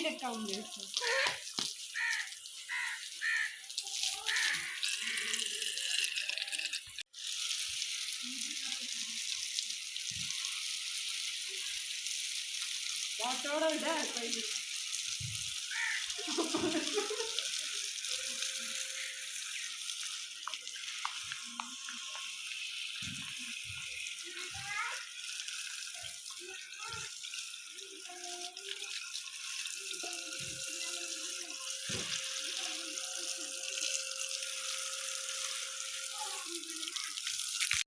काम देखो।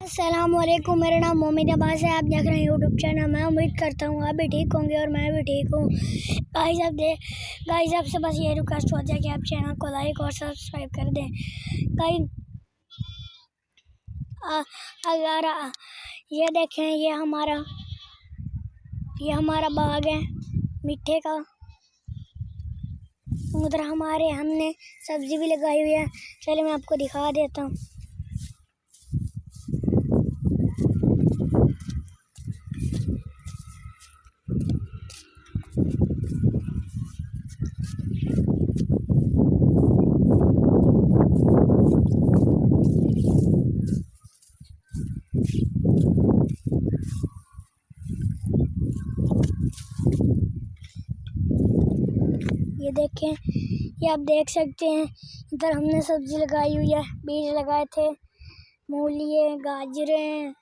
अस्सलामुअलैकुम, मेरा नाम मोमिन अब्बास है। आप देख रहे हैं यूट्यूब चैनल। मैं उम्मीद करता हूँ आप भी ठीक होंगे और मैं भी ठीक हूँ। गाइस आपसे बस ये रिक्वेस्ट होता है कि आप चैनल को लाइक और सब्सक्राइब कर दें। गाइस अगर ये देखें, ये हमारा बाग है मिठे का। उधर हमने सब्जी भी लगाई हुई है। चलिए मैं आपको दिखा देता हूँ। ये देखें, ये आप देख सकते हैं। इधर हमने सब्जी लगाई हुई है, बीज लगाए थे, मूली, गाजरें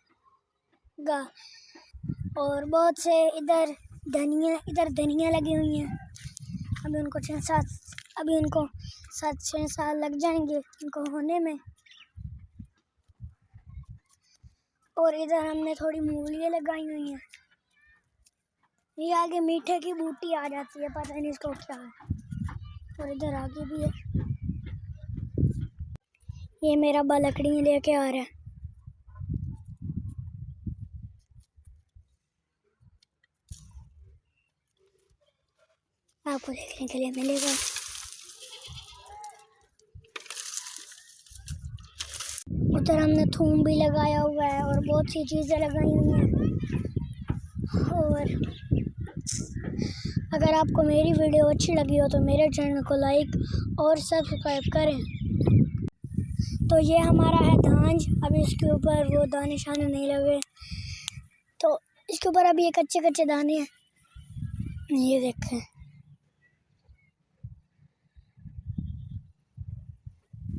और बहुत से इधर धनिया लगी हुई हैं। अभी उनको 7-6 साल लग जाएंगे इनको होने में। और इधर हमने थोड़ी मूली लगाई हुई हैं। ये आगे मीठे की बूटी आ जाती है, पता नहीं इसको क्या है। और इधर आगे भी है। ये मेरा बा लकड़ी लेके आ रहा है। आपको देखने के लिए मिलेगा। उधर हमने थूम भी लगाया हुआ है और बहुत सी चीज़ें लगाई हुई हैं। और अगर आपको मेरी वीडियो अच्छी लगी हो तो मेरे चैनल को लाइक और सब्सक्राइब करें। तो ये हमारा है धांज। अभी इसके ऊपर वो दाने शाने नहीं लगे, तो इसके ऊपर अभी ये कच्चे दाने हैं। ये देखें,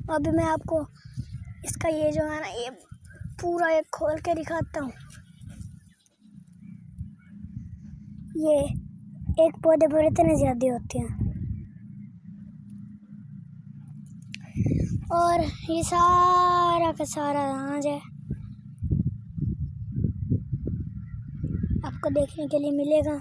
अभी मैं आपको इसका ये जो है ना, ये पूरा एक खोल के दिखाता हूँ। ये एक पौधे पर इतने ज़्यादा होते हैं। और ये सारा का सारा अनाज है, आपको देखने के लिए मिलेगा।